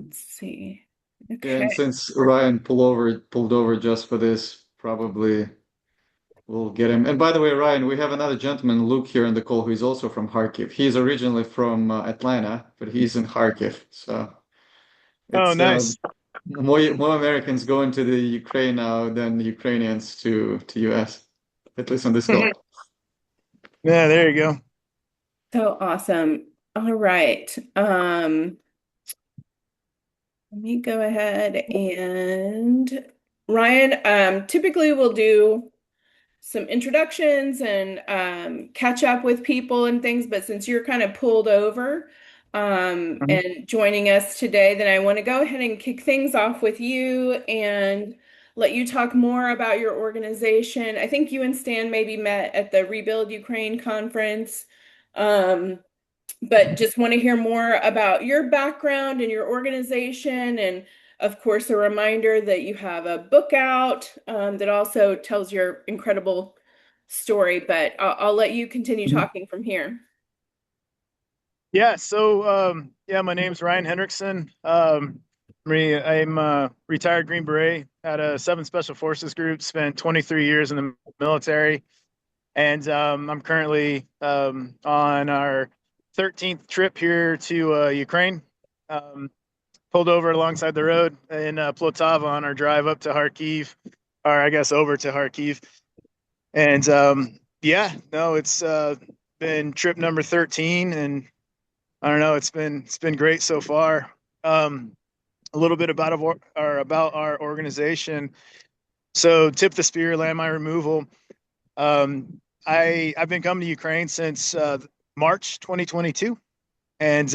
Let's see. Yeah, Okay. and since Ryan pulled over just for this, probably we'll get him. And by the way, Ryan, we have another gentleman, Luke, here in the call who is also from Kharkiv. He's originally from Atlanta, but he's in Kharkiv. So Oh, it's nice. more Americans going to the Ukraine now than Ukrainians to US, at least on this Yeah, call. there you go. So awesome. All right. Let me go ahead and Ryan, typically we'll do some introductions and catch up with people and things, but since you're kind of pulled over Mhm. and joining us today, then I want to go ahead and kick things off with you and let you talk more about your organization. I think you and Stan maybe met at the Rebuild Ukraine conference. Um, but just want to hear more about your background and your organization. And of course, a reminder that you have a book out that also tells your incredible story. But I'll let you continue Mhm. talking from here. Yeah, so yeah, my name's Ryan Hendrickson. I'm a retired Green Beret, had a 7 Special Forces group, spent 23 years in the military, and I'm currently on our 13th trip here to Ukraine. Um, Pulled over alongside the road in Plotava on our drive up to Kharkiv, or I guess over to Kharkiv. And yeah, no, it's been trip number 13, and I don't know, it's been great so far. Um, a little bit about our organization. So, Tip the Spear landmine removal. I've been coming to Ukraine since March 2022, and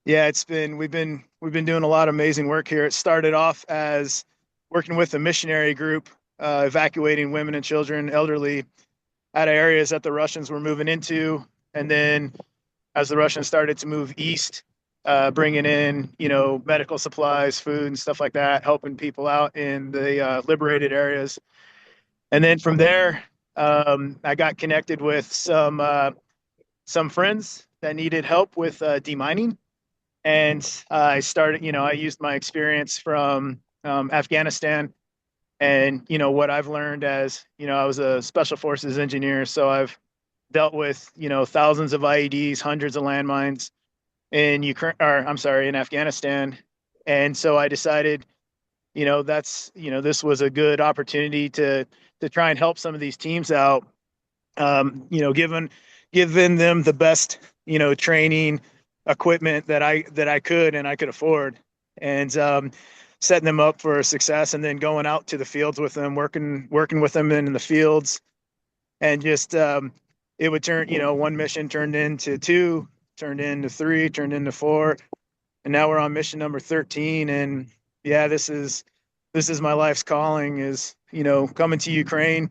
yeah, we've been doing a lot of amazing work here. It started off as working with a missionary group, evacuating women and children, elderly, out of areas that the Russians were moving into, and then as the Russians started to move east, bringing in medical supplies, food, and stuff like that, helping people out in the liberated areas. And then from there, I got connected with some friends that needed help with demining, and I started. I used my experience from Afghanistan, and what I've learned as I was a special forces engineer, so I've dealt with thousands of IEDs, hundreds of landmines in Ukraine, or I'm sorry, in Afghanistan. And so I decided, this was a good opportunity to try and help some of these teams out. Giving them the best, training, equipment that I could and I could afford, and setting them up for success, and then going out to the fields with them, working with them in the fields, and just it would turn, one mission turned into two, turned into three, turned into four, and now we're on mission number 13. And yeah, this is my life's calling, is coming to Ukraine,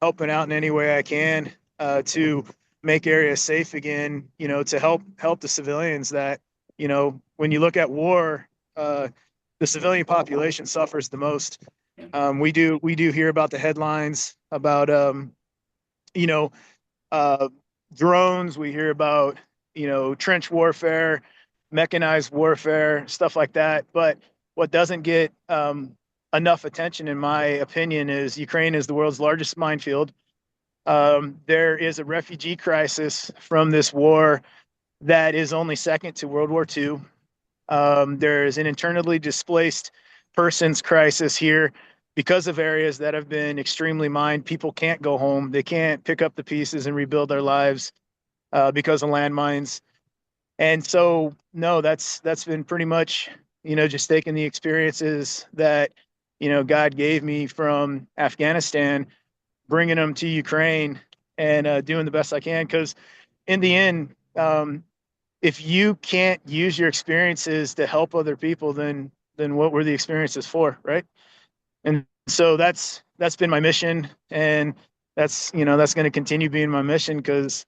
helping out in any way I can, to make areas safe again, to help the civilians that, when you look at war, the civilian population suffers the most. We do hear about the headlines about you know uh, drones. We hear about trench warfare, mechanized warfare, stuff like that. But what doesn't get enough attention, in my opinion, is Ukraine is the world's largest minefield. There is a refugee crisis from this war that is only second to World War II. There is an internally displaced persons crisis here because of areas that have been extremely mined. People can't go home. They can't pick up the pieces and rebuild their lives because of landmines. And so, no, that's been pretty much, just taking the experiences that, God gave me from Afghanistan, bringing them to Ukraine, and doing the best I can. Because in the end, if you can't use your experiences to help other people, then what were the experiences for, right? And so that's been my mission, and that's going to continue being my mission, because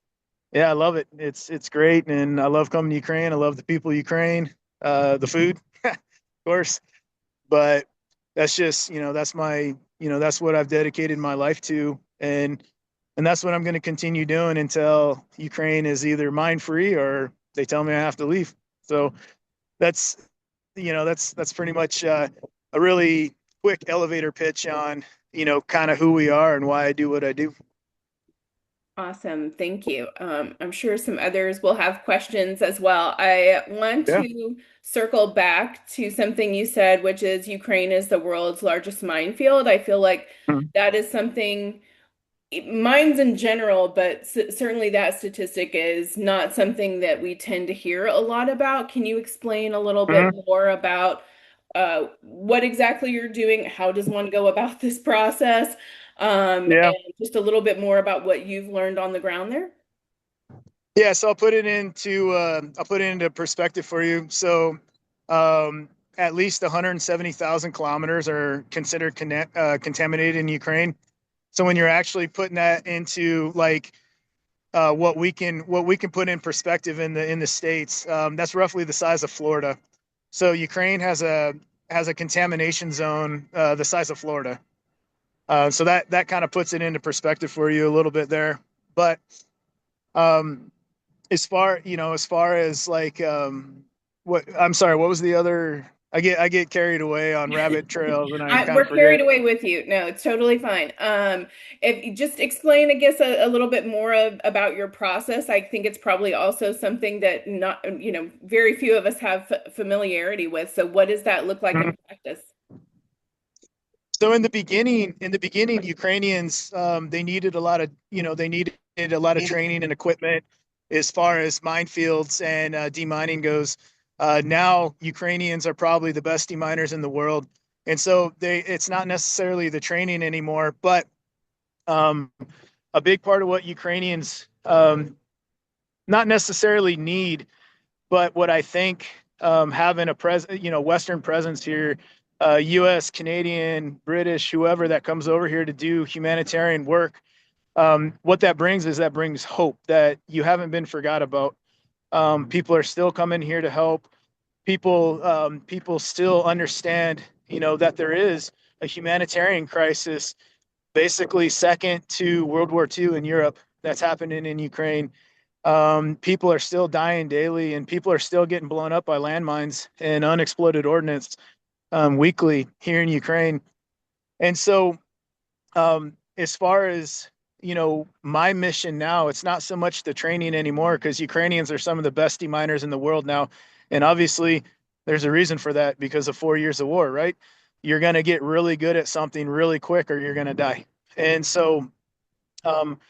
yeah, I love it. It's great, and I love coming to Ukraine. I love the people of Ukraine, the food, of course. But that's just that's what I've dedicated my life to, and that's what I'm going to continue doing until Ukraine is either mine free or they tell me I have to leave. So that's that's pretty much a really quick elevator pitch on, kind of who we are and why I do what I do. Awesome. Thank you. I'm sure some others will have questions as well. I want Yeah. to circle back to something you said, which is Ukraine is the world's largest minefield. I feel like Mhm. that is something, mines in general, but certainly that statistic is not something that we tend to hear a lot about. Can you explain a little bit Mhm. more about what exactly you're doing? How does one go about this process? Yeah. And just a little bit more about what you've learned on the ground there. Yeah, so I'll put it into perspective for you. So, at least 170,000 kilometers are considered contaminated in Ukraine. So when you're actually putting that into like what we can put in perspective in the states, that's roughly the size of Florida. So Ukraine has a contamination zone the size of Florida. So that kind of puts it into perspective for you a little bit there. But um, as far as like what I'm sorry, what was the other? I get carried away on rabbit trails and I kind of We're carried forget. away with you. No, it's totally fine. If you just explain, I guess, a little bit more about your process. I think it's probably also something that not, very few of us have familiarity with. So what does that look like in Mhm. practice? So in the beginning, Ukrainians they needed a lot of they needed a lot of training and equipment as far as minefields and demining goes. Now Ukrainians are probably the best deminers in the world, and so it's not necessarily the training anymore, but um, a big part of what Ukrainians not necessarily need, but what I think having Western presence here, U.S., Canadian, British, whoever that comes over here to do humanitarian work, what that brings is that brings hope that you haven't been forgot about. People are still coming here to help. People still understand, that there is a humanitarian crisis, basically second to World War II in Europe, that's happening in Ukraine. People are still dying daily, and people are still getting blown up by landmines and unexploded ordnance weekly here in Ukraine. And so, as far as my mission now, it's not so much the training anymore because Ukrainians are some of the best deminers in the world now, and obviously, there's a reason for that because of 4 years of war, right? You're going to get really good at something really quick, or you're going to die. And so, um,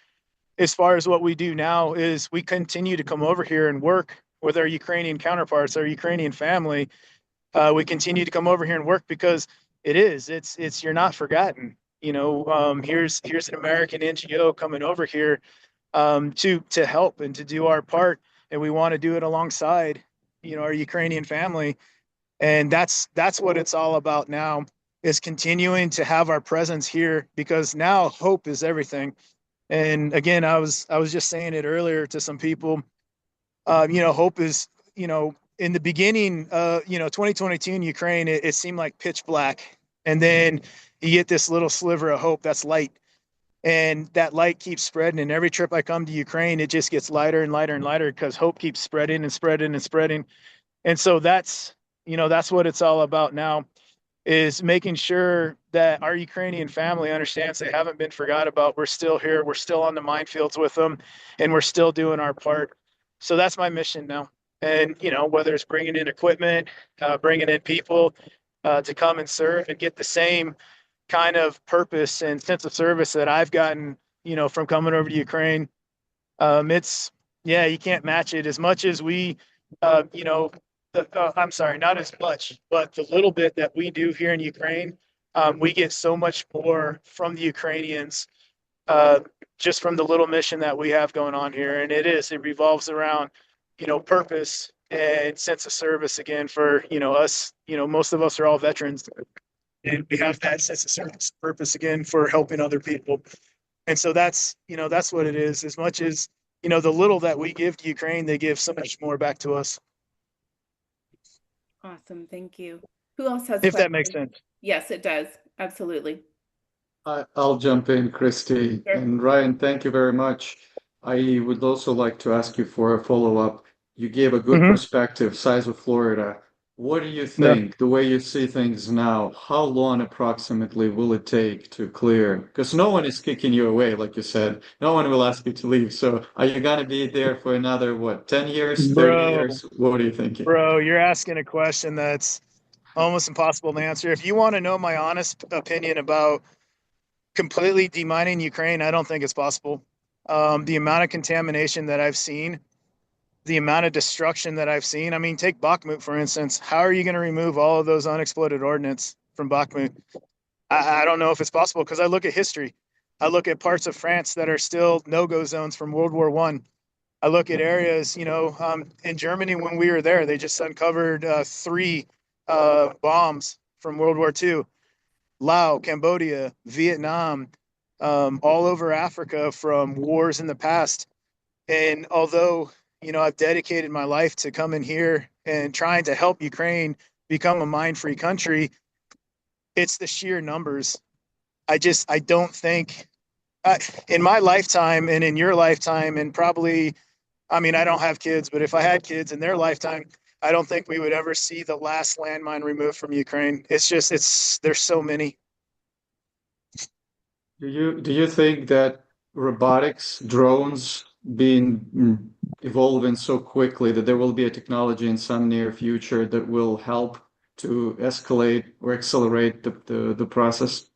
as far as what we do now is we continue to come over here and work with our Ukrainian counterparts, our Ukrainian family. We continue to come over here and work because it's you're not forgotten. Here's an American NGO coming over here to help and to do our part, and we want to do it alongside our Ukrainian family, and that's what it's all about now, is continuing to have our presence here because now hope is everything. And again, I was just saying it earlier to some people. Hope is, in the beginning, 2022 in Ukraine, it seemed like pitch black, and then you get this little sliver of hope that's light, and that light keeps spreading. And every trip I come to Ukraine, it just gets lighter and lighter and lighter because hope keeps spreading and spreading and spreading. And so that's what it's all about now, is making sure that our Ukrainian family understands they haven't been forgot about. We're still here. We're still on the minefields with them, and we're still doing our part. So that's my mission now. And whether it's bringing in equipment, bringing in people to come and serve and get the same kind of purpose and sense of service that I've gotten, from coming over to Ukraine. It's Yeah, you can't match it as much as we, uh, you know, I'm sorry, not as much, but the little bit that we do here in Ukraine, we get so much more from the Ukrainians, uh, just from the little mission that we have going on here. And it revolves around, purpose and sense of service again for, us, most of us are all veterans, and we have that sense of service purpose again for helping other people. And so that's what it is. As much as, the little that we give to Ukraine, they give so much more back to us, Awesome. Thank you. Who else has if that makes questions? sense. Yes, it does. Absolutely. I'll jump in, Christy. Sure. And Ryan, thank you very much. I would also like to ask you for a follow-up. You gave a good Hmm. perspective, size of Florida. What do you No, think, the way you see things now, how long approximately will it take to clear? Because no one is kicking you away, like you said. No one will ask you to leave. So are you gonna be there for another, what, 10 years, 30 bro, years? What are you thinking? bro, you're asking a question that's almost impossible to answer. If you want to know my honest opinion about completely demining Ukraine, I don't think it's possible. The amount of contamination that I've seen, the amount of destruction that I've seen. I mean, take Bakhmut, for instance. How are you going to remove all of those unexploded ordnance from Bakhmut? I don't know if it's possible because I look at history. I look at parts of France that are still no-go zones from World War One. I look at areas, in Germany when we were there, they just uncovered three bombs from World War II. Laos, Cambodia, Vietnam, all over Africa from wars in the past. And although, I've dedicated my life to coming here and trying to help Ukraine become a mine-free country, it's the sheer numbers. I don't think in my lifetime and in your lifetime, and probably, I mean, I don't have kids, but if I had kids in their lifetime, I don't think we would ever see the last landmine removed from Ukraine. There's so many. Do you think that robotics, drones being evolving so quickly that there will be a technology in some near future that will help to escalate or accelerate the process?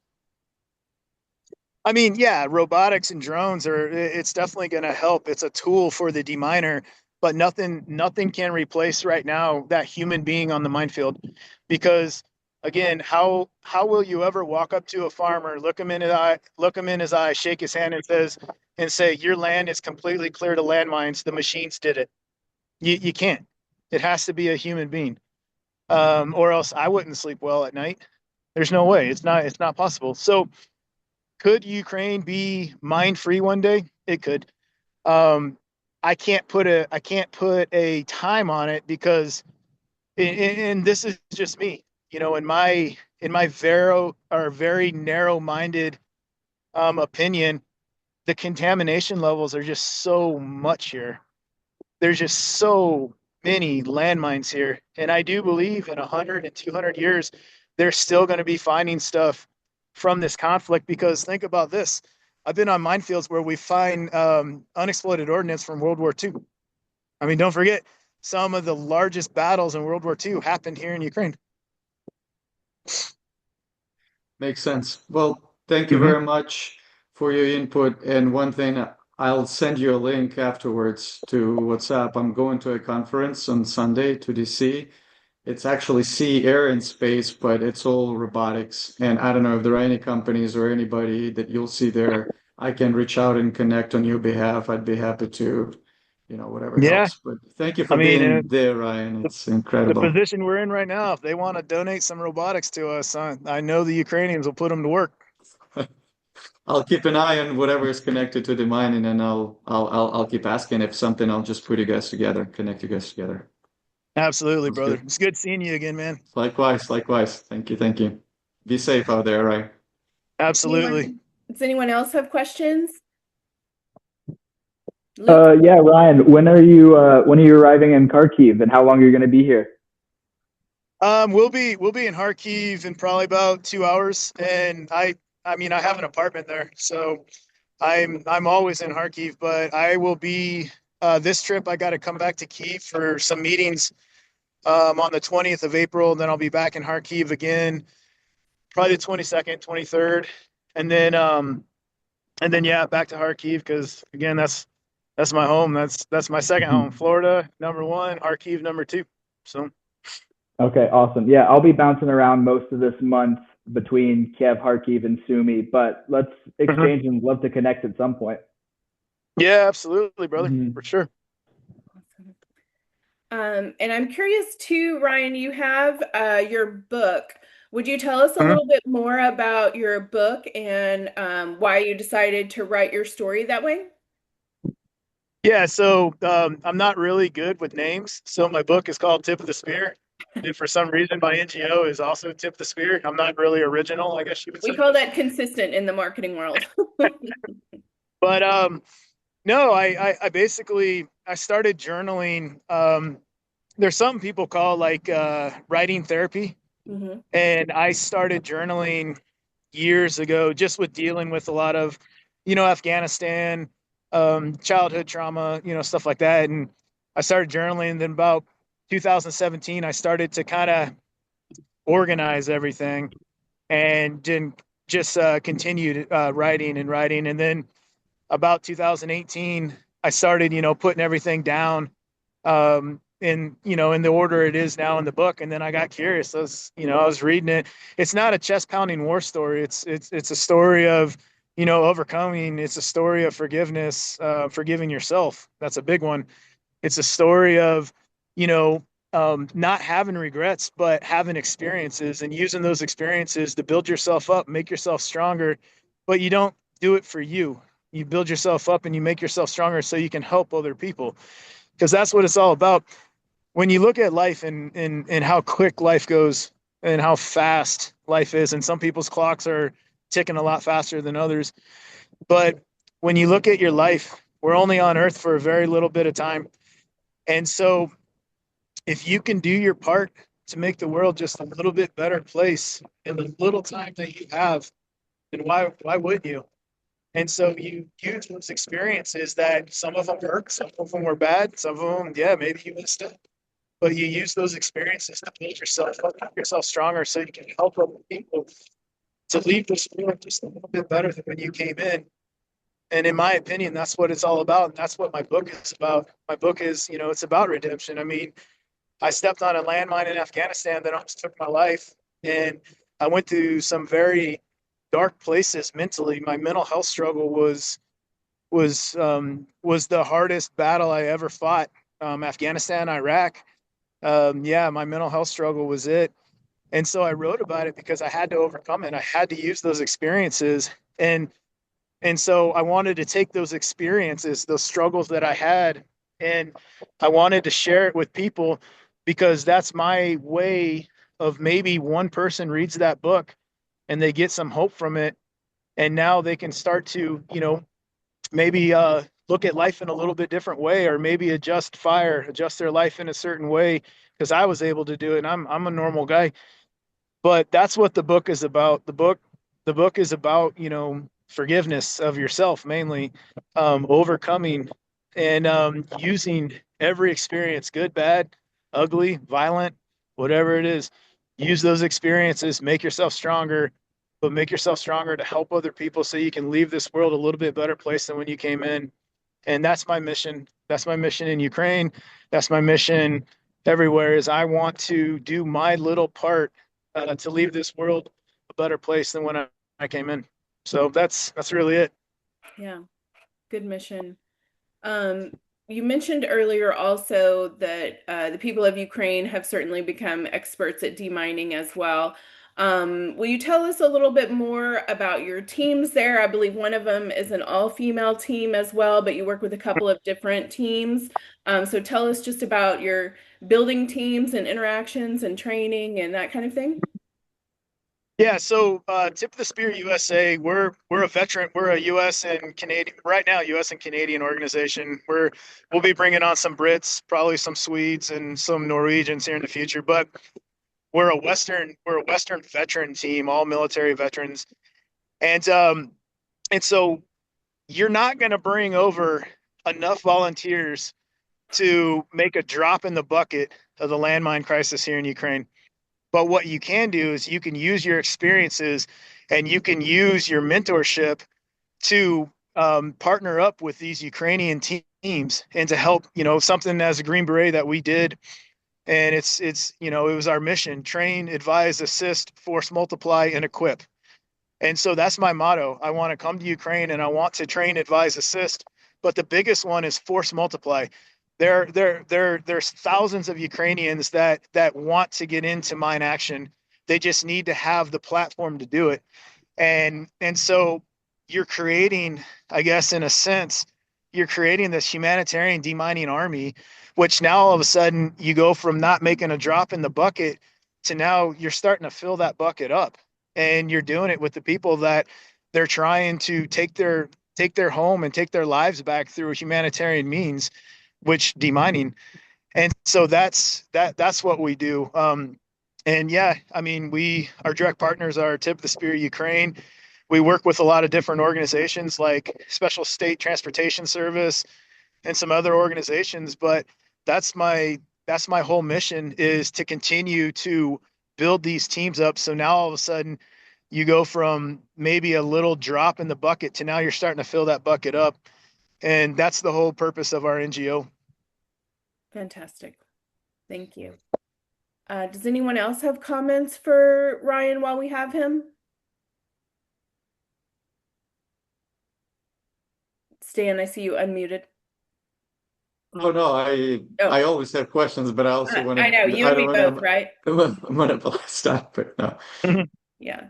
I mean, yeah, robotics and drones it's definitely going to help. It's a tool for the deminer, but nothing can replace right now that human being on the minefield. Because again, how will you ever walk up to a farmer, look him in his eye, shake his hand and say, your land is completely clear to landmines, the machines did it. You can't. It has to be a human being. Or else I wouldn't sleep well at night. There's no way. It's not possible. So could Ukraine be mine free one day? It could. Um, I can't put a time on it because, and this is just me, in my very narrow minded opinion, the contamination levels are just so much here. There's just so many landmines here, and I do believe in 100 and 200 years, they're still going to be finding stuff from this conflict. Because think about this: I've been on minefields where we find unexploded ordnance from World War II. I mean, don't forget, some of the largest battles in World War II happened here in Ukraine. Makes sense. Well, thank you Hmm. very much for your input. And one thing, I'll send you a link afterwards to WhatsApp. I'm going to a conference on Sunday to DC. It's actually sea, air, and space, but it's all robotics. And I don't know if there are any companies or anybody that you'll see there. I can reach out and connect on your behalf. I'd be happy to, whatever Yeah, helps. But thank you I for mean, being there, Ryan. the, It's the incredible. position we're in right now, if they want to donate some robotics to us, I know the Ukrainians will put them to work. I'll keep an eye on whatever is connected to the mining, and I'll keep asking if something. I'll just put you guys together, connect you guys together. Absolutely, Sounds brother. good. It's good seeing you again, man. Likewise, likewise. Thank you, thank you. Be safe out there, right? Absolutely. Anyone, does anyone else have questions? Luke? Yeah, Ryan, when are you arriving in Kharkiv and how long are you going to be here? We'll be in Kharkiv in probably about 2 hours, and I mean I have an apartment there, so I'm always in Kharkiv. But I will be this trip. I got to come back to Kyiv for some meetings on the 20th of April, and then I'll be back in Kharkiv again, probably the 22nd, 23rd, and then yeah, back to Kharkiv because again that's my home. That's my second home. Florida number one, Kharkiv number two. So. Okay, awesome. Yeah, I'll be bouncing around most of this month between Kiev, Kharkiv, and Sumy, but let's Mhm. exchange and love to connect at some point. Yeah, absolutely, brother, for Mhm. sure. And I'm curious too, Ryan, you have your book. Would you tell us a Mhm. little bit more about your book and why you decided to write your story that way? Yeah, so I'm not really good with names. So my book is called Tip of the Spear. And for some reason, my NGO is also Tip the Spear. I'm not really original, I guess you would We say. call that consistent in the marketing world. But no, I basically I started journaling. there's something people call like writing therapy. Hmm. And I started journaling years ago, just with dealing with a lot of, Afghanistan, childhood trauma, stuff like that. And I started journaling. And then about 2017, I started to kind of organize everything and then just continued writing and writing. And then about 2018, I started, putting everything down in the order it is now in the book. And then I got curious. I was reading it. It's not a chest pounding war story. It's a story of, overcoming. It's a story of forgiveness, forgiving yourself. That's a big one. It's a story of, you know, not having regrets, but having experiences and using those experiences to build yourself up, make yourself stronger. But you don't do it for you. You build yourself up and you make yourself stronger so you can help other people, because that's what it's all about. When you look at life and how quick life goes and how fast life is, and some people's clocks are ticking a lot faster than others. But when you look at your life, we're only on earth for a very little bit of time. And so if you can do your part to make the world just a little bit better place in the little time that you have, then why wouldn't you? And so you use those experiences that some of them work, some of them were bad, some of them, yeah, maybe you missed it. But you use those experiences to build yourself up, make yourself stronger so you can help other people to leave this world just a little bit better than when you came in. And in my opinion, that's what it's all about. And that's what my book is about. My book is, it's about redemption. I mean, I stepped on a landmine in Afghanistan that almost took my life. And I went through some very dark places mentally. My mental health struggle was the hardest battle I ever fought. Afghanistan, Iraq. Yeah, my mental health struggle was it. And so I wrote about it because I had to overcome it. I had to use those experiences. And so I wanted to take those experiences, those struggles that I had, and I wanted to share it with people, because that's my way of, maybe one person reads that book and they get some hope from it. And now they can start to, maybe look at life in a little bit different way, or maybe adjust their life in a certain way, because I was able to do it. And I'm a normal guy. But that's what the book is about. The book is about, forgiveness of yourself, mainly, overcoming and using every experience, good, bad, ugly, violent, whatever it is. Use those experiences, make yourself stronger, but make yourself stronger to help other people so you can leave this world a little bit better place than when you came in. And that's my mission. That's my mission in Ukraine. That's my mission everywhere, is I want to do my little part to leave this world a better place than when I came in. So that's really it. Yeah, good mission. You mentioned earlier also that the people of Ukraine have certainly become experts at demining as well. Will you tell us a little bit more about your teams there? I believe one of them is an all-female team as well, but you work with a couple of different teams. So tell us just about your building teams and interactions and training and that kind of thing. Yeah, so Tip of the Spear USA, we're a veteran, we're a U.S. and Canadian, right now U.S. and Canadian organization. We'll be bringing on some Brits, probably some Swedes and some Norwegians here in the future, but we're a Western veteran team, all military veterans, and so you're not going to bring over enough volunteers to make a drop in the bucket of the landmine crisis here in Ukraine. But what you can do is you can use your experiences and you can use your mentorship to partner up with these Ukrainian teams and to help, something as a Green Beret that we did. And it was our mission: train, advise, assist, force, multiply, and equip. And so that's my motto. I want to come to Ukraine and I want to train, advise, assist. But the biggest one is force, multiply. There's thousands of Ukrainians that want to get into mine action. They just need to have the platform to do it. And so you're creating, I guess, in a sense, you're creating this humanitarian demining army, which now all of a sudden you go from not making a drop in the bucket to now you're starting to fill that bucket up. And you're doing it with the people that they're trying to take their home and take their lives back through humanitarian means, which demining. And so that's what we do. And yeah, I mean, our direct partners are Tip, the Spear Ukraine. We work with a lot of different organizations like Special State Transportation Service and some other organizations, but that's my whole mission, is to continue to build these teams up. So now all of a sudden you go from maybe a little drop in the bucket to now you're starting to fill that bucket up. And that's the whole purpose of our NGO. Fantastic. Thank you. Does anyone else have comments for Ryan while we have him? Stan, I see you unmuted. Oh no, I always have questions, but I also want to. I know, you and me both, right? Monopolize that, but no. Yeah.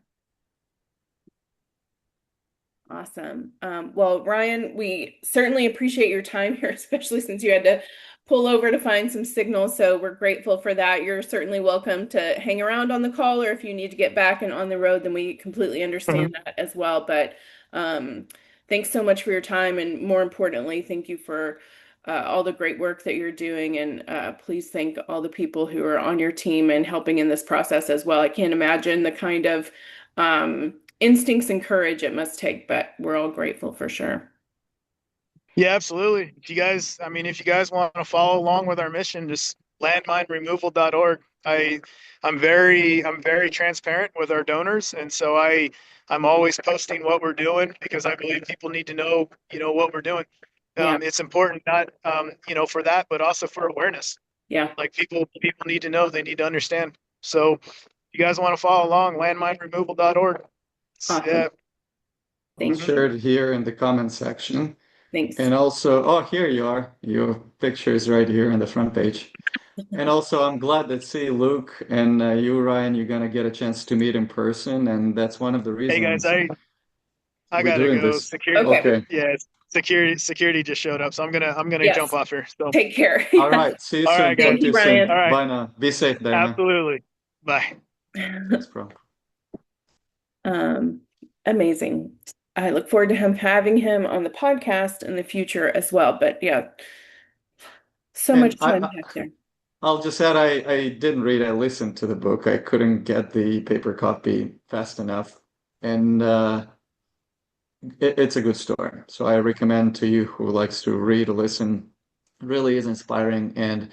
Awesome. Well, Ryan, we certainly appreciate your time here, especially since you had to pull over to find some signal. So we're grateful for that. You're certainly welcome to hang around on the call, or if you need to get back and on the road, then we completely understand that as well. But thanks so much for your time. And more importantly, thank you for all the great work that you're doing. And please thank all the people who are on your team and helping in this process as well. I can't imagine the kind of instincts and courage it must take, but we're all grateful for sure. Yeah, absolutely. If you guys want to follow along with our mission, just landmineremoval.org. I'm very transparent with our donors, and so I'm always posting what we're doing, because I believe people need to know, what we're doing. Yeah. It's important, not for that, but also for awareness. Yeah. Like people need to know, they need to understand. So if you guys want to follow along, landmineremoval.org. Awesome. Yeah. I'll share it here in the comment section. Thanks. And also, here you are. Your picture is right here on the front page. And also, I'm glad that Luke and you, Ryan, you're gonna get a chance to meet in person, and that's one of the reasons. Hey guys, I gotta go. This. Security. Okay. Yeah, security just showed up, so I'm gonna jump off here. So take care. All right. See you soon. Right, thank you, Ryan. All right. Bye now. Be safe, Diana. Absolutely. Bye. Thanks, bro. Amazing. I look forward to having him on the podcast in the future as well. But yeah, so much to unpack there. I'll just add, I didn't read, I listened to the book. I couldn't get the paper copy fast enough. And it's a good story. So I recommend to you who likes to read or listen. It really is inspiring. And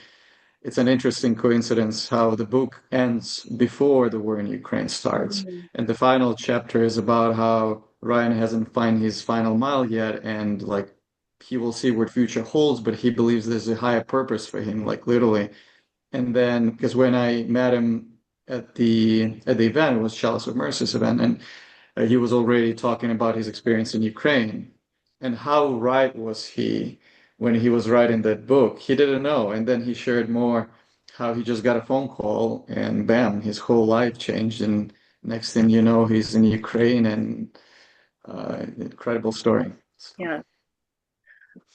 it's an interesting coincidence how the book ends before the war in Ukraine starts. And the final chapter is about how Ryan hasn't found his final mile yet, and like he will see what future holds, but he believes there's a higher purpose for him, like literally. And then, because when I met him at the event, it was Chalice of Mercy's event, and he was already talking about his experience in Ukraine, and how right was he when he was writing that book. He didn't know, and then he shared more how he just got a phone call, and bam, his whole life changed, and next thing you know, he's in Ukraine, and incredible story. Yeah.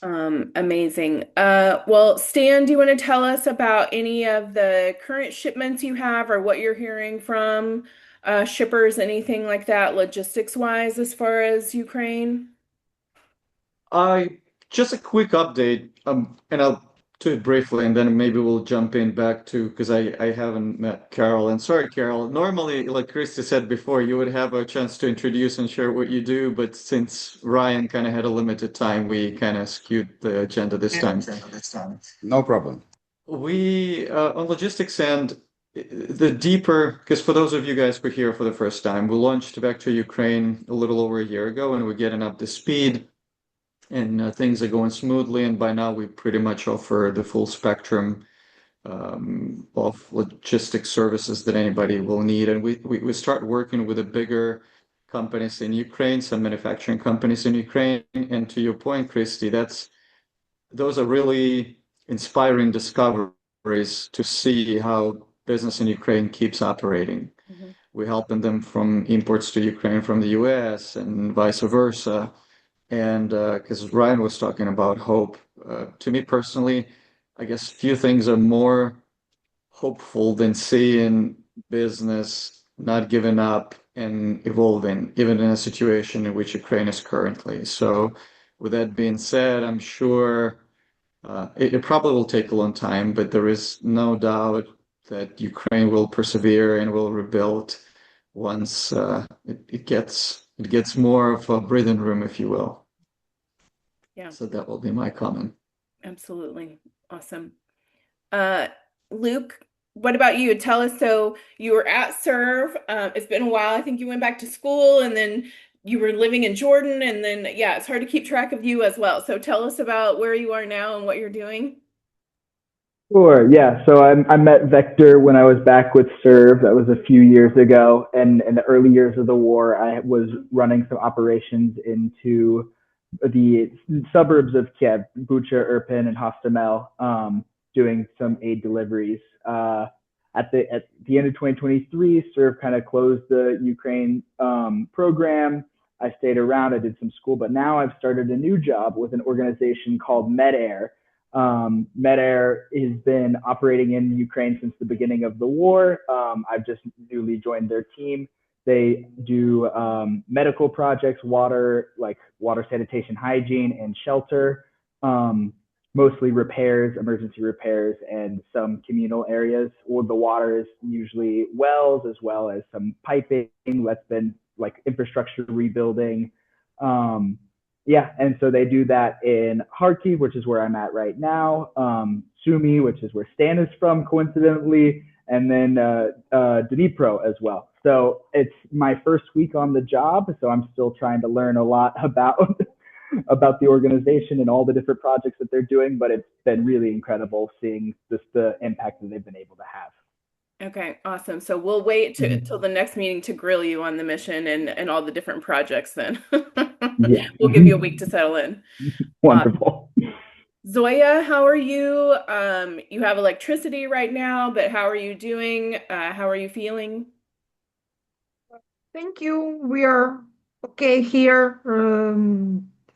Amazing. Well, Stan, do you want to tell us about any of the current shipments you have, or what you're hearing from shippers, anything like that, logistics wise, as far as Ukraine? Just a quick update, and I'll do it briefly, and then maybe we'll jump in back to, because I haven't met Carol. And sorry, Carol, normally, like Christy said before, you would have a chance to introduce and share what you do, but since Ryan kind of had a limited time, we kind of skewed the agenda this time. No problem. We, on logistics end, the deeper, because for those of you guys who are here for the first time, we launched Back to Ukraine a little over a year ago, and we're getting up to speed. And things are going smoothly, and by now we pretty much offer the full spectrum of logistics services that anybody will need. And we start working with the bigger companies in Ukraine, some manufacturing companies in Ukraine. And to your point, Christy, those are really inspiring discoveries to see how business in Ukraine keeps operating. We're helping them from imports to Ukraine from the US and vice versa. And because Ryan was talking about hope, to me personally, I guess few things are more hopeful than seeing business not giving up and evolving, even in a situation in which Ukraine is currently. So with that being said, I'm sure It probably will take a long time, but there is no doubt that Ukraine will persevere and will rebuild once it gets more of a breathing room, if you will. Yeah, So that will be my comment. absolutely. Awesome. Uh, Luke, what about you? Tell us, so you were at Serve. It's been a while. I think you went back to school and then you were living in Jordan, and then yeah, it's hard to keep track of you as well. So tell us about where you are now and what you're doing. Sure. Yeah. So I met Vector when I was back with Serve. That was a few years ago. And in the early years of the war, I was running some operations into the suburbs of Kiev, Bucha, Irpin, and Hostomel, doing some aid deliveries. At the end of 2023, Serve kind of closed the Ukraine program. I stayed around. I did some school, but now I've started a new job with an organization called MedAir. MedAir has been operating in Ukraine since the beginning of the war. I've just newly joined their team. They do medical projects, like water sanitation, hygiene, and shelter, um, mostly repairs, emergency repairs, and some communal areas. Well, the water is usually wells as well as some piping that's been like infrastructure rebuilding. Um, yeah, and so they do that in Kharkiv, which is where I'm at right now, Sumy, which is where Stan is from, coincidentally, and then Dnipro as well. So it's my first week on the job, so I'm still trying to learn a lot about about the organization and all the different projects that they're doing. But it's been really incredible seeing just the impact that they've been able to have. Okay, awesome. So we'll wait till Mhm. the next meeting to grill you on the mission and all the different projects then. Yeah. We'll give you a week to settle in. Wonderful. Zoya, how are you? You have electricity right now, but how are you doing? How are you feeling? Thank you. We are okay here.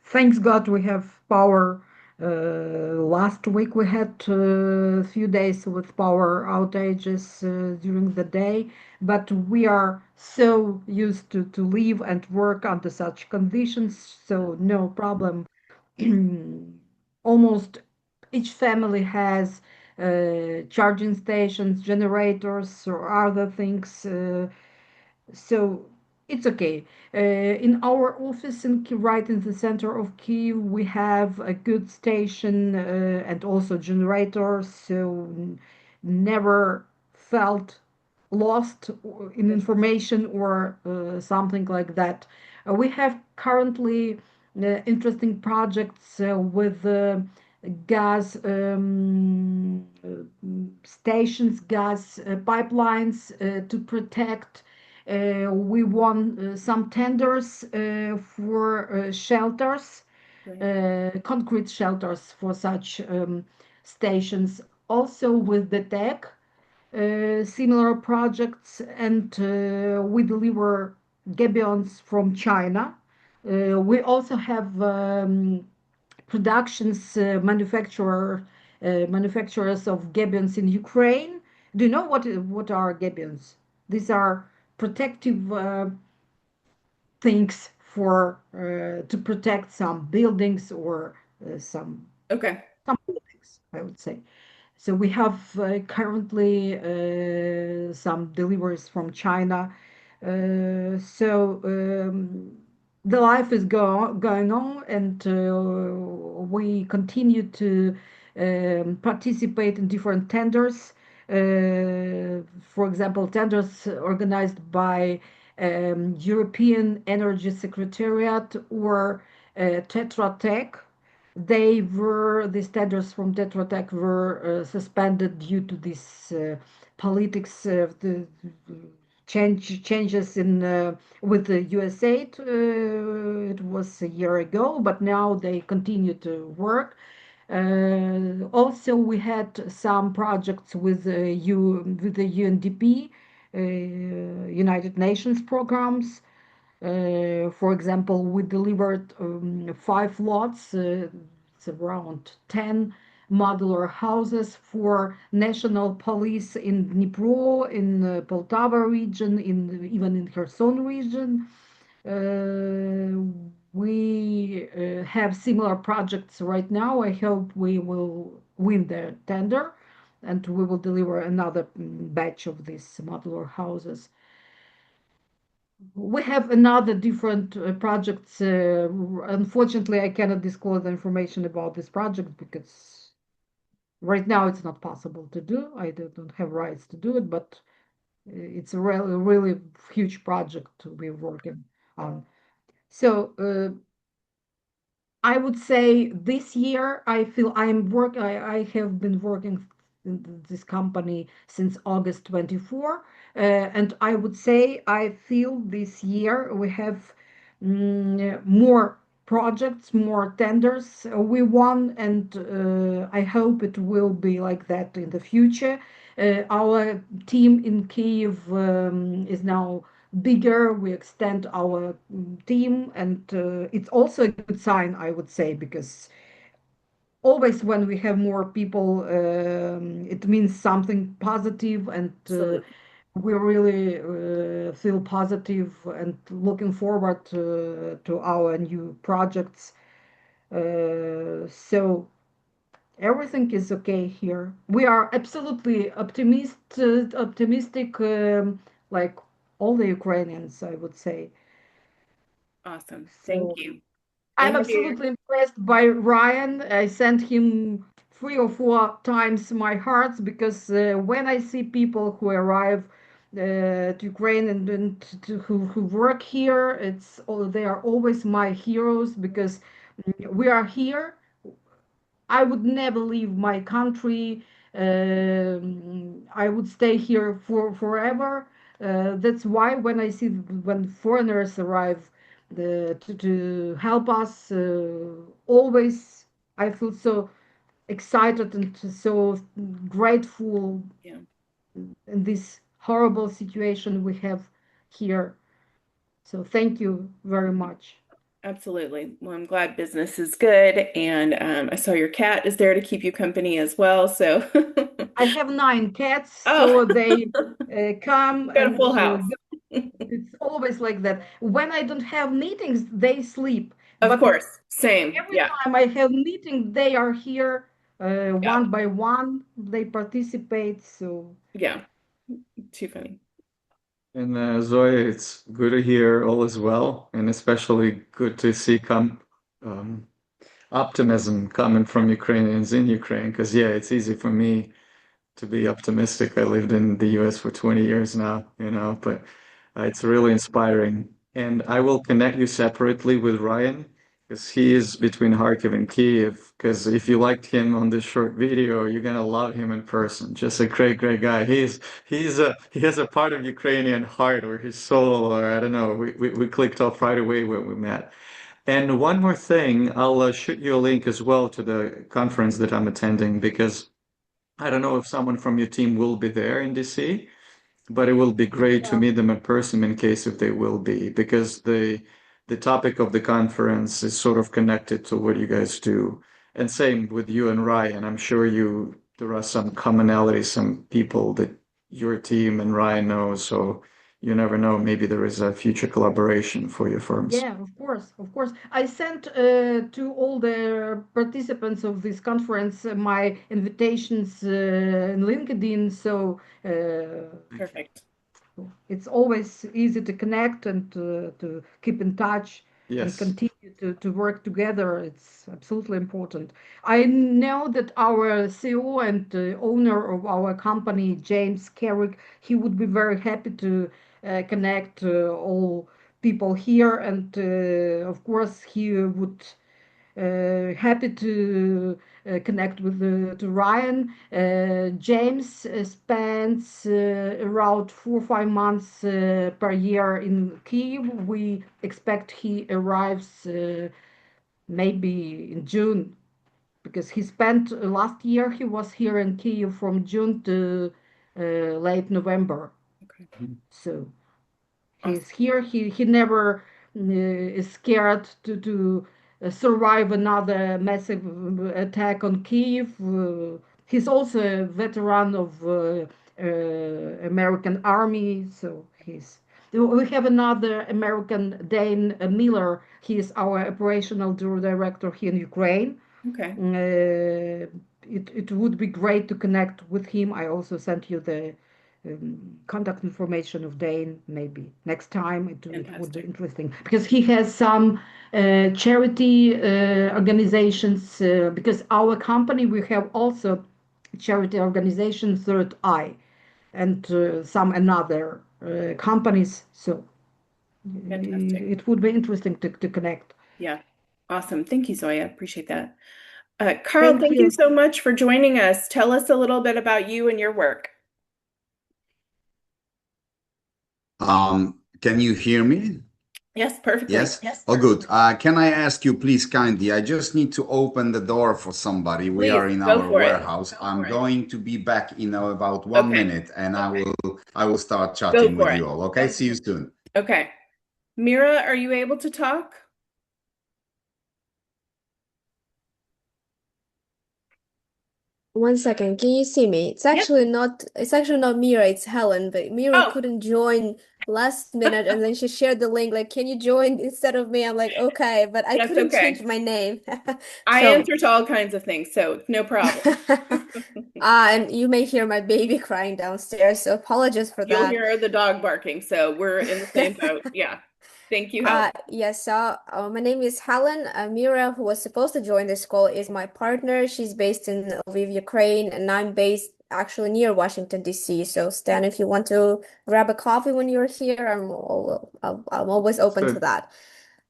Thanks God we have power. Last week we had a few days with power outages during the day, but we are so used to live and work under such conditions, so no problem. Almost each family has charging stations, generators, or other things. So it's okay. In our office right in the center of Kyiv, we have a good station and also generators, so never felt lost in information or something like that. We have currently interesting projects with gas stations, gas pipelines to protect. We won some tenders for shelters, Great. concrete shelters for such stations. Also with the tech, similar projects, and we deliver gabions from China. We also have productions, manufacturers of gabions in Ukraine. Do you know what are gabions? These are protective things for to protect some buildings or Okay. some buildings, I would say. So we have currently some deliveries from China. So the life is going on, and we continue to participate in different tenders. For example, tenders organized by European Energy Secretariat or Tetra Tech. These tenders from Tetra Tech were suspended due to this politics of the changes in with the USA. It was a year ago, but now they continue to work. Also, we had some projects with the UNDP, United Nations programs. For example, we delivered 5 lots, it's around 10 modular houses for national police in Dnipro, in Poltava region, even in Kherson region. Uh, We have similar projects right now. I hope we will win the tender and we will deliver another batch of these modular houses. We have another different projects. Unfortunately, I cannot disclose the information about this project because right now it's not possible to do. I don't have rights to do it, but it's a really huge project we're working on. So I would say this year I feel I have been working in this company since August 24, and I would say I feel this year we have more projects, more tenders we won, and I hope it will be like that in the future. Our team in Kyiv is now bigger. We extend our team, and it's also a good sign, I would say, because always when we have more people, it means something positive, and Absolutely. we really feel positive and looking forward to our new projects. So everything is okay here. We are absolutely optimistic, like all the Ukrainians, I would say. Awesome. Thank So you. I'm And dear. absolutely impressed by Ryan. I sent him 3 or 4 times my hearts because when I see people who arrive to Ukraine who work here, they are always my heroes because we are here. I would never leave my country. I would stay here for forever. That's why when I see when foreigners arrive to help us, always I feel so excited and so grateful Yeah, in this horrible situation we have here. So thank you very much. absolutely. Well, I'm glad business is good. And I saw your cat is there to keep you company as well. So, I have 9 cats, oh, so they come got a and full house. it's always like that. When I don't have meetings, they sleep. Of But course. Same. every Yeah. time I have meeting, they are here Yeah. one by one. They participate. So Yeah. Too funny. And Zoya, it's good to hear all is well, and especially good to see um, optimism coming from Ukrainians in Ukraine. Because yeah, it's easy for me to be optimistic. I lived in the US for 20 years now, but it's really inspiring. And I will connect you separately with Ryan because he is between Kharkiv and Kyiv. Because if you liked him on this short video, you're gonna love him in person. Just a great, great guy. He has a part of Ukrainian heart or his soul, or I don't know. We clicked off right away when we met. And one more thing, I'll shoot you a link as well to the conference that I'm attending because I don't know if someone from your team will be there in DC, but it will be great to yeah, meet them in person in case if they will be, because the topic of the conference is sort of connected to what you guys do. And same with you and Ryan. I'm sure there are some commonalities, some people that your team and Ryan knows, so you never know, maybe there is a future collaboration for your firms. yeah, of course, of course. I sent to all the participants of this conference my invitations in LinkedIn. So. Thank you. Perfect. It's always easy to connect and to keep in touch and Yes. continue to work together. It's absolutely important. I know that our CEO and owner of our company, James Carrick, he would be very happy to connect all people here. And of course, he would happy to connect with to Ryan. James spends around 4 or 5 months per year in Kyiv. We expect he arrives maybe in June because he spent last year he was here in Kyiv from June to late November. Okay. So Awesome. he's here. He never is scared to survive another massive attack on Kyiv. He's also a veteran of American Army, so We have another American, Dane Miller. He is our operational director here in Ukraine. Okay. It would be great to connect with him. I also sent you the contact information of Dane. Maybe next time it would be Fantastic. interesting because he has some charity organizations. Because our company, we have also charity organization Third Eye and some another companies. So Fantastic. it would be interesting to connect. Yeah. Awesome. Thank you, Zoya. Appreciate that. Carl, Thank thank you you. so much for joining us. Tell us a little bit about you and your work. Can you hear me? Yes, perfectly. Yes? Oh, good. Can I ask you, please, kindly? I just need to open the door for somebody. We Please are in go our for it. warehouse. I'm going to be back in about one Okay. minute, and I will start Go chatting for with it. you all. Okay, see you soon. Okay. Mira, are you able to talk? One second, can you see me? Yep. It's actually not Mira, it's Helen, but Mira Oh, couldn't join last minute and then she shared the link like, can you join instead of me? I'm like, okay, but I that's couldn't change okay. my name. I So answer to all kinds of things, so no problem. and you may hear my baby crying downstairs, so apologies for You'll that. hear the dog barking, so we're in the same boat. Yeah. Thank you, Helen. Yes, so my name is Helen. Mira, who was supposed to join this call, is my partner. She's based in Lviv, Ukraine, and I'm based actually near Washington, D.C. So, Stan, if you want to grab a coffee when you're here, I'm always open to So, that.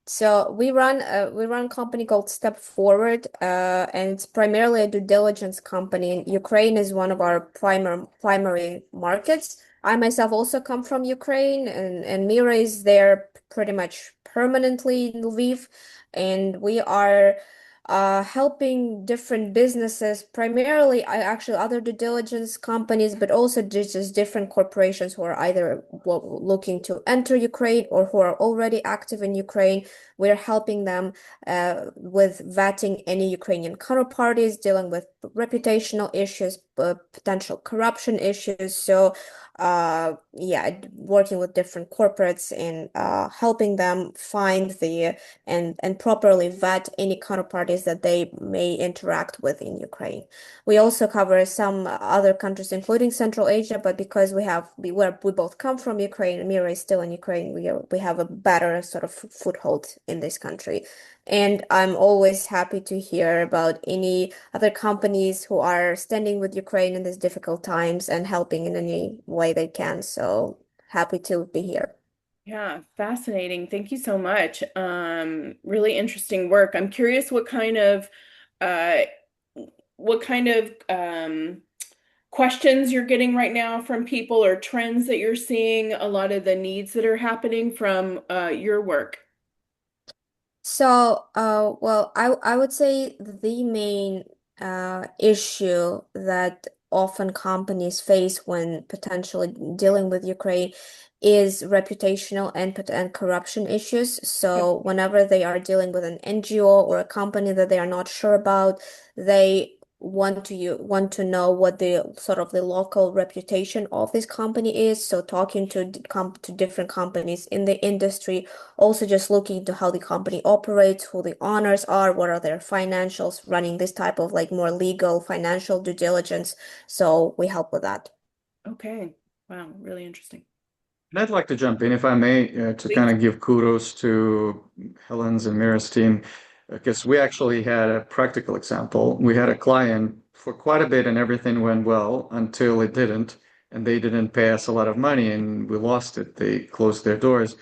So we run a company called Step Forward, and it's primarily a due diligence company. And Ukraine is one of our primary markets. I myself also come from Ukraine, and Mira is there pretty much permanently in Lviv, and we are helping different businesses, primarily actually other due diligence companies, but also just different corporations who are either looking to enter Ukraine or who are already active in Ukraine. We're helping them with vetting any Ukrainian counterparties, dealing with reputational issues, potential corruption issues. So yeah, working with different corporates and helping them find and properly vet any counterparties that they may interact with in Ukraine. We also cover some other countries, including Central Asia, but because we both come from Ukraine, Mira is still in Ukraine, we have a better sort of foothold in this country. And I'm always happy to hear about any other companies who are standing with Ukraine in these difficult times and helping in any way they can. So happy to be here. Yeah, fascinating. Thank you so much. Really interesting work. I'm curious uh what kind of questions you're getting right now from people or trends that you're seeing, a lot of the needs that are happening from your work. So, well, I would say the main issue that often companies face when potentially dealing with Ukraine is reputational and corruption issues. So, whenever they are dealing with an NGO or a company that they are not sure about, they want to know what the sort of the local reputation of this company is. So, talking to different companies in the industry, also just looking into how the company operates, who the owners are, what are their financials, running this type of like more legal financial due diligence. So we help with that. Okay. Wow, really interesting. and I'd like to jump in, if I may, to kind Please. of give kudos to Helen's and Mira's team, because we actually had a practical example. We had a client for quite a bit and everything went well until it didn't, and they didn't pay us a lot of money and we lost it. They closed their doors.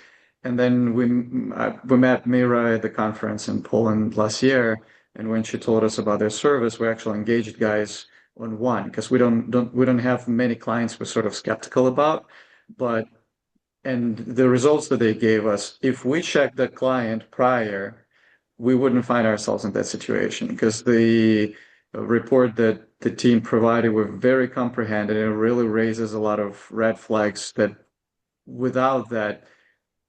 And then we met Mira at the conference in Poland last year, and when she told us about their service, we actually engaged guys on one because we don't have many clients we're sort of skeptical about, but and the results that they gave us, if we checked that client prior, we wouldn't find ourselves in that situation because the report that the team provided were very comprehensive and it really raises a lot of red flags that without that,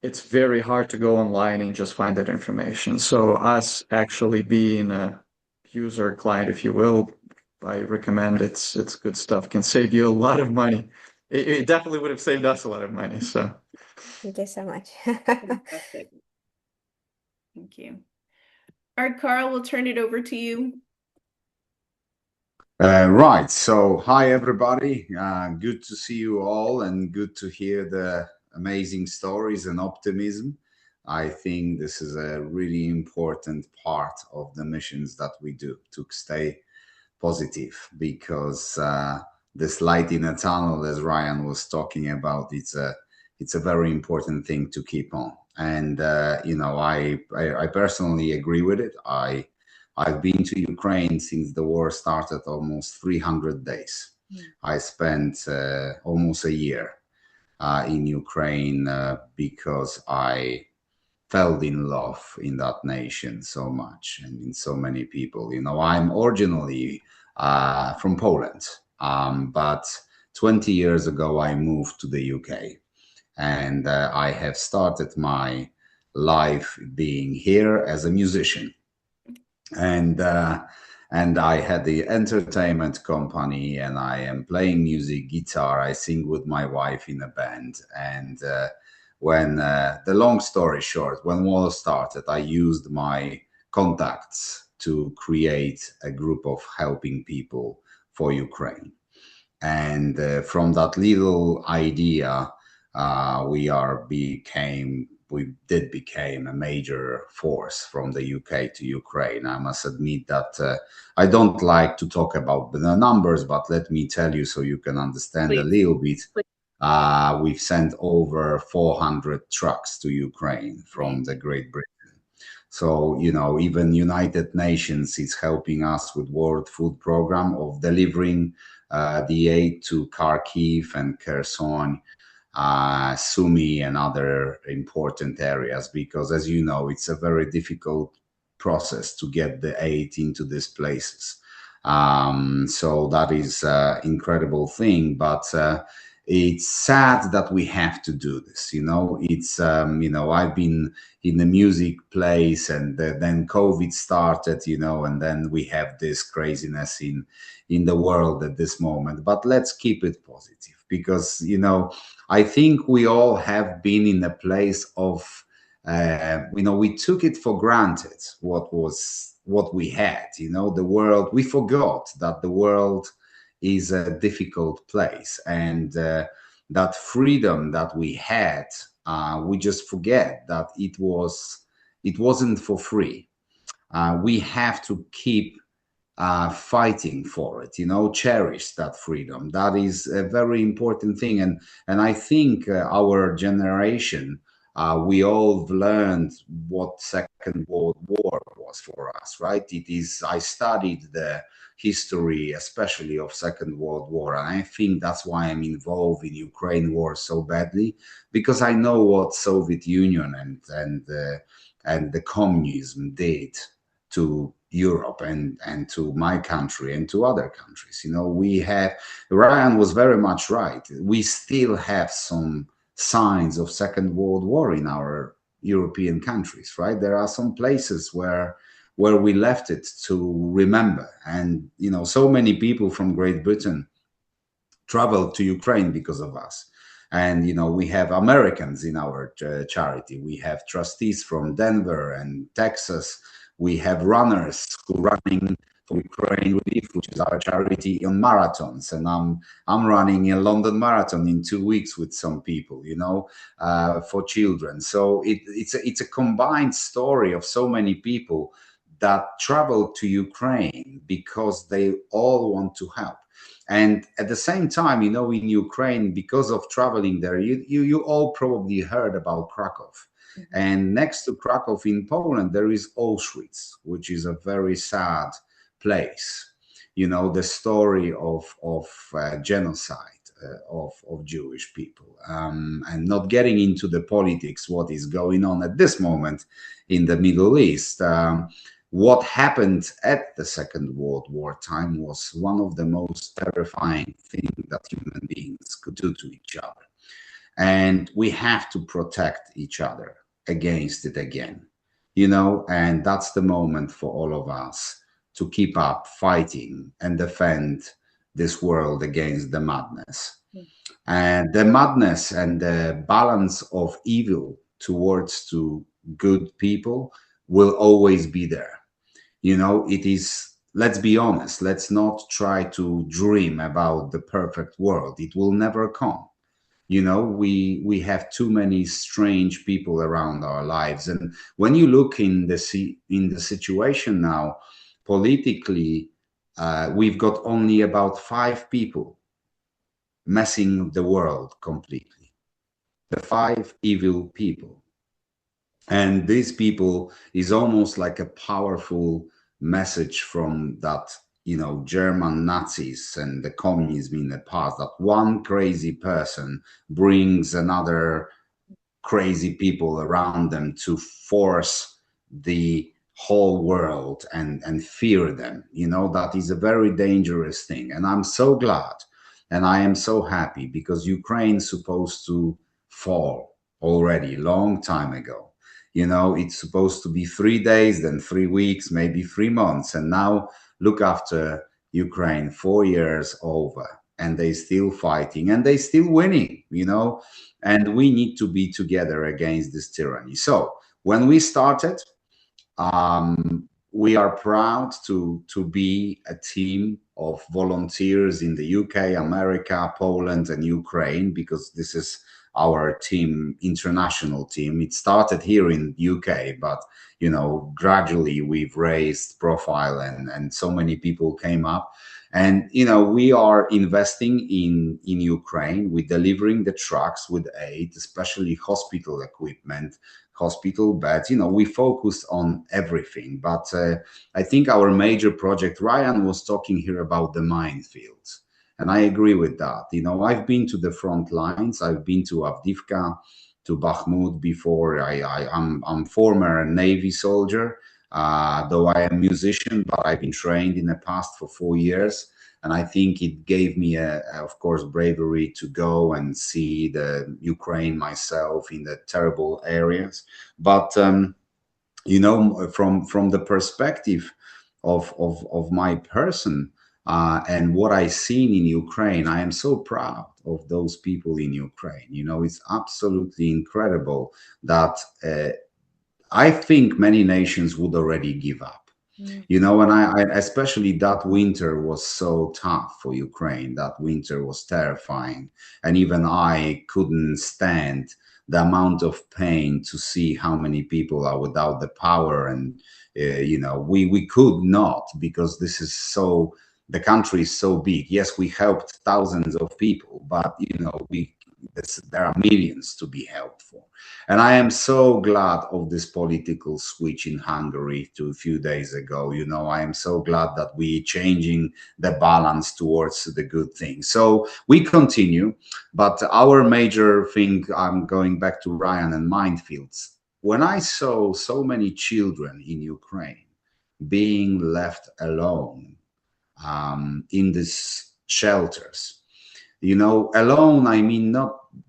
it's very hard to go online and just find that information. So us actually being a user client, if you will, I recommend it's good stuff. Can save you a lot of money it definitely would have saved us a lot of money. So. Thank you so much. Fantastic. Thank you. All right, Carl, we'll turn it over to you. Right. So, hi, everybody. Good to see you all and good to hear the amazing stories and optimism. I think this is a really important part of the missions that we do to stay positive because this light in a tunnel, as Ryan was talking about, it's a very important thing to keep on. And I personally agree with it. I've been to Ukraine since the war started, almost 300 days. I spent almost a year in Ukraine because I fell in love in that nation so much and in so many people. I'm originally from Poland, but 20 years ago I moved to the UK, and I have started my life being here as a musician. And I had the entertainment company, and I am playing music, guitar. I sing with my wife in a band. And when the long story short, when war started, I used my contacts to create a group of helping people for Ukraine. And from that little idea, we did became a major force from the UK to Ukraine. I must admit that I don't like to talk about the numbers, but let me tell you so you can understand a little bit. We've sent over 400 trucks to Ukraine from the Great Britain. So, even United Nations is helping us with World Food Program of delivering the aid to Kharkiv and Kherson, Sumy and other important areas, because as you know, it's a very difficult process to get the aid into these places. So that is an incredible thing, but it's sad that we have to do this. I've been in the music place, and then COVID started, and then we have this craziness in the world at this moment. But let's keep it positive, because I think we all have been in a place of we took it for granted what we had. The world, we forgot that the world is a difficult place, and that freedom that we had, we just forget that it wasn't for free. We have to keep fighting for it, cherish that freedom. That is a very important thing. And I think our generation, we all learned what Second World War was for us, right? I studied the history, especially of Second World War. And I think that's why I'm involved in Ukraine war so badly, because I know what Soviet Union and the communism did to Europe and to my country and to other countries. Ryan was very much right. We still have some signs of Second World War in our European countries, right? There are some places where we left it to remember. And, so many people from Great Britain traveled to Ukraine because of us. And, we have Americans in our charity. We have trustees from Denver and Texas. We have runners who are running for Ukraine Relief, which is our charity, on marathons. And I'm running a London Marathon in 2 weeks with some people, for children. So it's a combined story of so many people that travel to Ukraine because they all want to help. And at the same time, in Ukraine, because of traveling there, you all probably heard about Krakow. Mm-hmm. And next to Krakow in Poland, there is Auschwitz, which is a very sad place. The story of genocide of Jewish people. And not getting into the politics, what is going on at this moment in the Middle East. What happened at the Second World War time was one of the most terrifying things that human beings could do to each other. And we have to protect each other against it again, and that's the moment for all of us to keep up fighting and defend this world against the madness. And the madness and the balance of evil towards to good people will always be there. You know, it is, let's be honest, let's not try to dream about the perfect world. It will never come. You know, we have too many strange people around our lives. And when you look in the situation now, politically, we've got only about 5 people messing the world completely. The 5 evil people. And these people is almost like a powerful message from that, you know, German Nazis and the communism in the past, that one crazy person brings another crazy people around them to force the whole world and fear them. You know, that is a very dangerous thing. And I'm so glad and I am so happy, because Ukraine's supposed to fall already long time ago. You know, it's supposed to be 3 days, then 3 weeks, maybe 3 months. And now look after Ukraine, 4 years over, and they still fighting and they still winning, you know, and we need to be together against this tyranny. So when we started, we are proud to be a team of volunteers in the UK, America, Poland, and Ukraine, because this is our team, international team. It started here in UK, but you know, gradually we've raised profile and so many people came up. And you know, we are investing in Ukraine. We're delivering the trucks with aid, especially hospital equipment, hospital beds. You know, we focus on everything. But I think our major project, Ryan was talking here about the minefields. And I agree with that. You know, I've been to the front lines. I've been to Avdiivka, to Bakhmut before. I'm former Navy soldier, though I am a musician, but I've been trained in the past for 4 years. And I think it gave me, of course, bravery to go and see the Ukraine myself in the terrible areas. But, you know, from the perspective of my person, and what I've seen in Ukraine, I am so proud of those people in Ukraine. You know, it's absolutely incredible that I think many nations would already give up. You know, and I especially that winter was so tough for Ukraine. That winter was terrifying. And even I couldn't stand the amount of pain to see how many people are without the power. And, you know, we could not, because this is so, the country is so big. Yes, we helped thousands of people, but, you know, there are millions to be helped for. And I am so glad of this political switch in Hungary a few days ago. You know, I am so glad that we changing the balance towards the good thing. So we continue, but our major thing, I'm going back to Ryan and minefields. When I saw so many children in Ukraine being left alone in these shelters, you know, alone, I mean,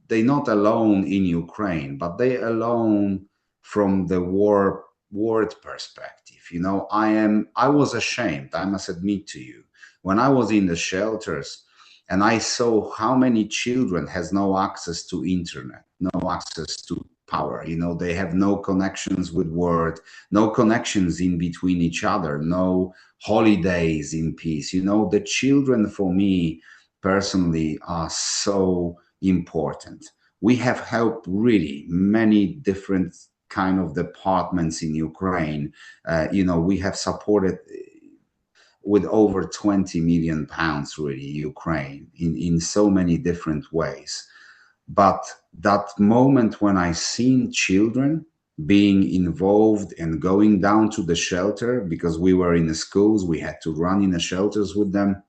they're not alone in Ukraine, but they alone from the war perspective. You know, I was ashamed, I must admit to you, when I was in the shelters and I saw how many children has no access to internet, no access to power. You know, they have no connections with world, no connections in between each other, no holidays in peace. You know, the children for me personally are so important. We have helped really many different kind of departments in Ukraine. You know, we have supported with over 20 million pounds really Ukraine in so many different ways. But that moment when I seen children being involved and going down to the shelter, because we were in the schools, we had to run in the shelters with them.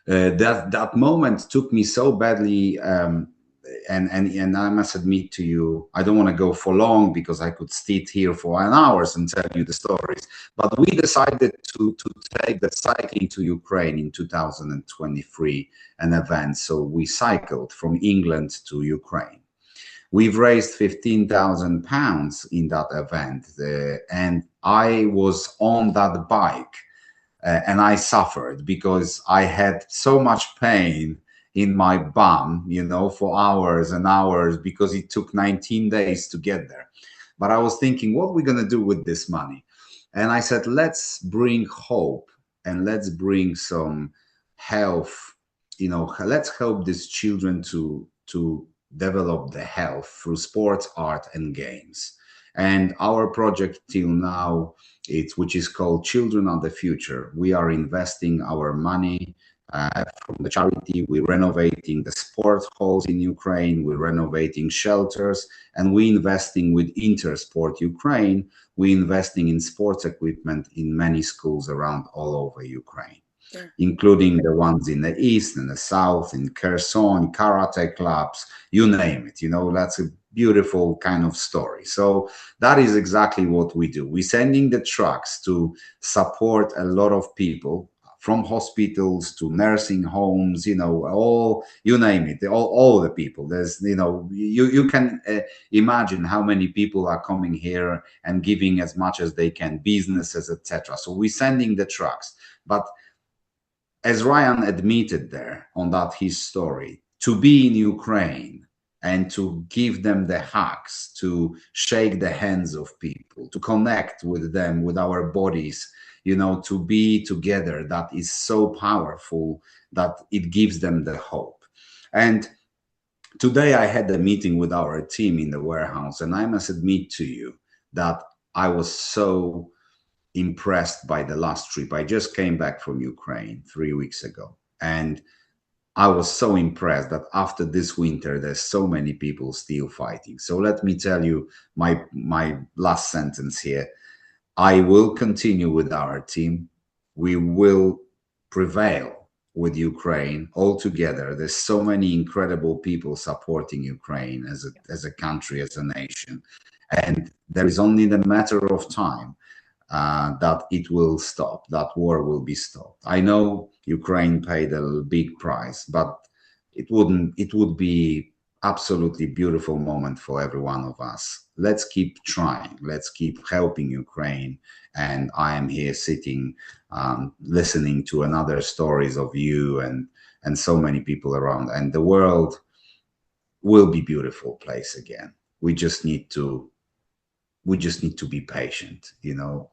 That moment took me so badly, and I must admit to you, I don't want to go for long because I could sit here for an hours and tell you the stories. But we decided to take the cycling to Ukraine in 2023, an event. So we cycled from England to Ukraine. We've raised £15,000 in that event, and I was on that bike and I suffered because I had so much pain in my bum, you know, for hours and hours, because it took 19 days to get there. But I was thinking, what are we going to do with this money? And I said, let's bring hope and let's bring some health, you know, let's help these children to develop the health through sports, art, and games. And our project till now, which is called Children of the Future. We are investing our money from the charity. We're renovating the sport halls in Ukraine. We're renovating shelters, and we're investing with Intersport Ukraine. We're investing in sports equipment in many schools around all over Ukraine, Sure. including the ones in the east and the south, in Kherson, karate clubs, you name it. You know, that's a beautiful kind of story. So that is exactly what we do. We're sending the trucks to support a lot of people, from hospitals to nursing homes, you know, all, you name it, all the people. There's, you know, you can imagine how many people are coming here and giving as much as they can, businesses, etc. So we're sending the trucks. But as Ryan admitted there on that his story, to be in Ukraine and to give them the hugs, to shake the hands of people, to connect with them, with our bodies, you know, to be together, that is so powerful that it gives them the hope. And today I had a meeting with our team in the warehouse, and I must admit to you that I was so impressed by the last trip. I just came back from Ukraine 3 weeks ago, and I was so impressed that after this winter, there's so many people still fighting. So let me tell you my last sentence here. I will continue with our team. We will prevail with Ukraine all together. There's so many incredible people supporting Ukraine as a country, as a nation. And there is only the matter of time that it will stop, that war will be stopped. I know Ukraine paid a big price, but it would be absolutely beautiful moment for every one of us. Let's keep trying. Let's keep helping Ukraine. And I am here sitting, listening to another stories of you and so many people around. And the world will be beautiful place again. We just need to be patient, you know.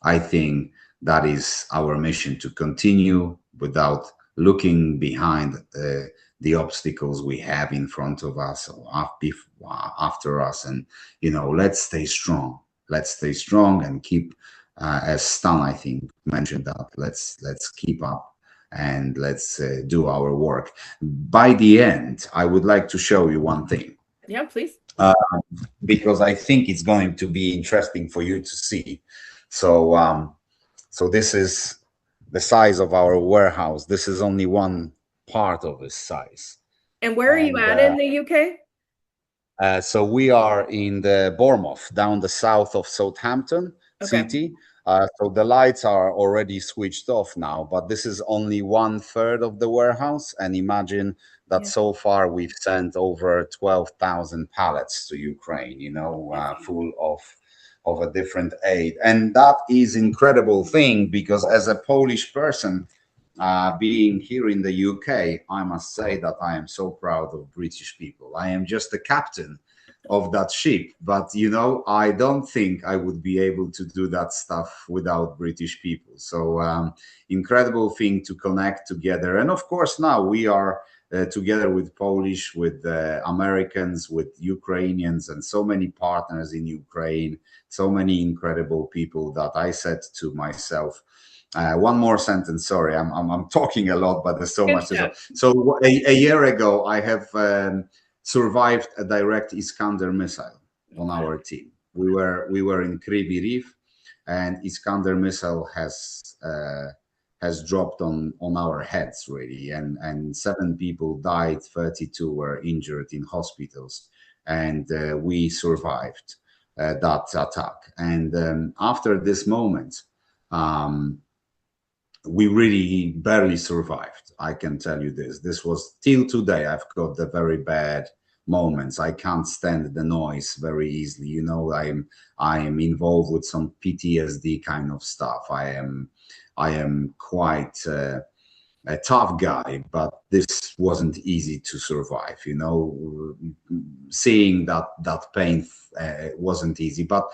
I think that is our mission, to continue without looking behind the obstacles we have in front of us or after us. And, you know, let's stay strong. Let's stay strong and keep, as Stan, I think, mentioned that, let's keep up and let's do our work. By the end, I would like to show you one thing. Yeah, please. Because I think it's going to be interesting for you to see. So, so this is the size of our warehouse. This is only one part of this size. And where are you at in the UK? So we are in the Bournemouth, down the south of Southampton city. So the lights are already switched off now, but this is only 1/3 of the warehouse. And imagine that so far we've sent over 12,000 pallets to Ukraine, you know, full of a different aid. And that is incredible thing, because as a Polish person, being here in the UK, I must say that I am so proud of British people. I am just the captain of that ship, but you know, I don't think I would be able to do that stuff without British people. So incredible thing to connect together. And of course now we are together with Polish, with Americans, with Ukrainians, and so many partners in Ukraine, so many incredible people that I said to myself, one more sentence, sorry, I'm talking a lot, but there's so much to say. So a year ago, I have survived a direct Iskander missile on our team. We were in Kryvyi Rih, and Iskander missile has dropped on our heads, really, and 7 people died, 32 were injured in hospitals, and we survived that attack. And after this moment, we really barely survived. I can tell you this. This was till today. I've got the very bad moments. I can't stand the noise very easily. You know, I am involved with some PTSD kind of stuff. I am quite a tough guy, but this wasn't easy to survive. You know, seeing that pain wasn't easy. But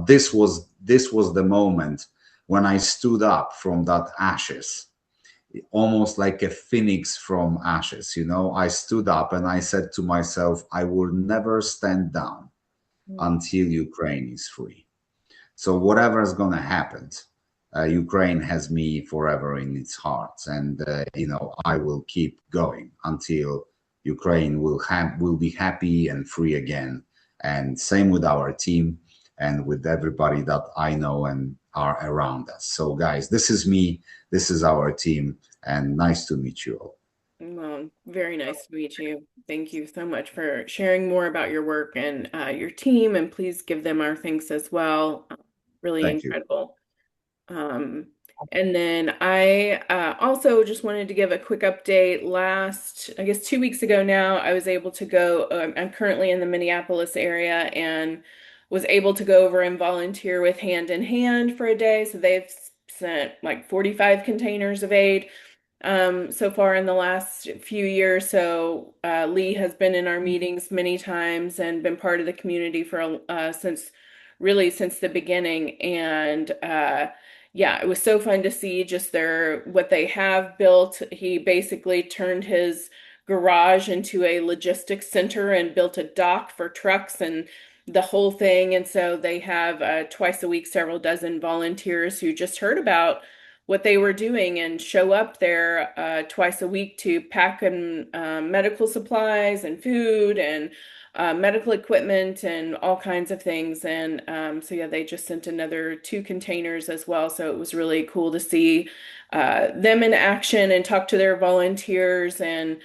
this was the moment when I stood up from that ashes, almost like a phoenix from ashes. You know, I stood up and I said to myself, I will never stand down until Ukraine is free. So whatever is going to happen, Ukraine has me forever in its heart, and you know, I will keep going until Ukraine will be happy and free again. And same with our team and with everybody that I know and are around us. So guys, this is me, this is our team, and nice to meet you all. Well, very nice to meet you. Thank you so much for sharing more about your work and your team, and please give them our thanks as well. Really Thank you. incredible. And then I also just wanted to give a quick update. I guess 2 weeks ago now, I was able to go. I'm currently in the Minneapolis area and was able to go over and volunteer with Hand in Hand for a day. So they've sent like 45 containers of aid so far in the last few years. So Lee has been in our meetings many times and been part of the community for since the beginning. And yeah, it was so fun to see just what they have built. He basically turned his garage into a logistics center and built a dock for trucks and the whole thing. And so they have twice a week several dozen volunteers who just heard about what they were doing and show up there twice a week to pack in medical supplies and food and medical equipment and all kinds of things. And so yeah, they just sent another 2 containers as well. So it was really cool to see them in action and talk to their volunteers and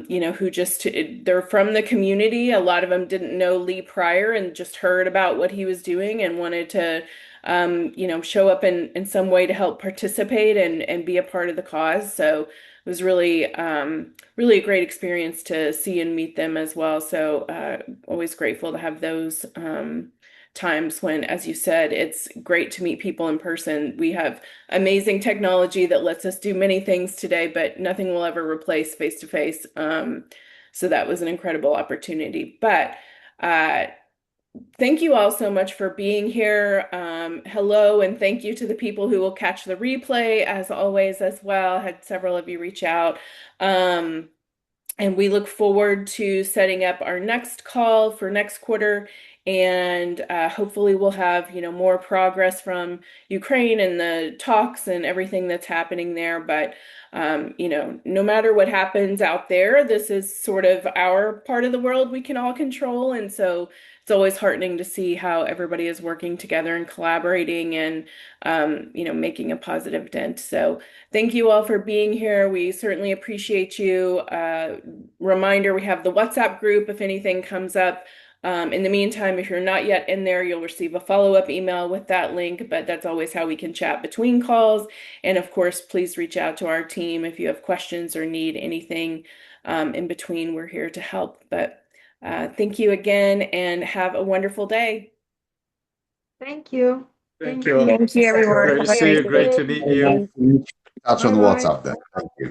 you know, they're from the community. A lot of them didn't know Lee prior and just heard about what he was doing and wanted to you know, show up in some way to help participate and be a part of the cause. So it was really, really a great experience to see and meet them as well. So always grateful to have those times when, as you said, it's great to meet people in person. We have amazing technology that lets us do many things today, but nothing will ever replace face to face. So that was an incredible opportunity. But thank you all so much for being here. Hello, and thank you to the people who will catch the replay, as always, as well. Had several of you reach out. And we look forward to setting up our next call for next quarter. And hopefully we'll have, you know, more progress from Ukraine and the talks and everything that's happening there. But you know, no matter what happens out there, this is sort of our part of the world we can all control. And so it's always heartening to see how everybody is working together and collaborating and, you know, making a positive dent. So thank you all for being here. We certainly appreciate you. Reminder, we have the WhatsApp group if anything comes up. In the meantime, if you're not yet in there, you'll receive a follow-up email with that link, but that's always how we can chat between calls. And of course, please reach out to our team if you have questions or need anything in between. We're here to help. But thank you again and have a wonderful day. Thank you. Thank you. Thank you, everyone. Great to see you. Great to meet you. Touch on Bye-bye. WhatsApp then. Thank you.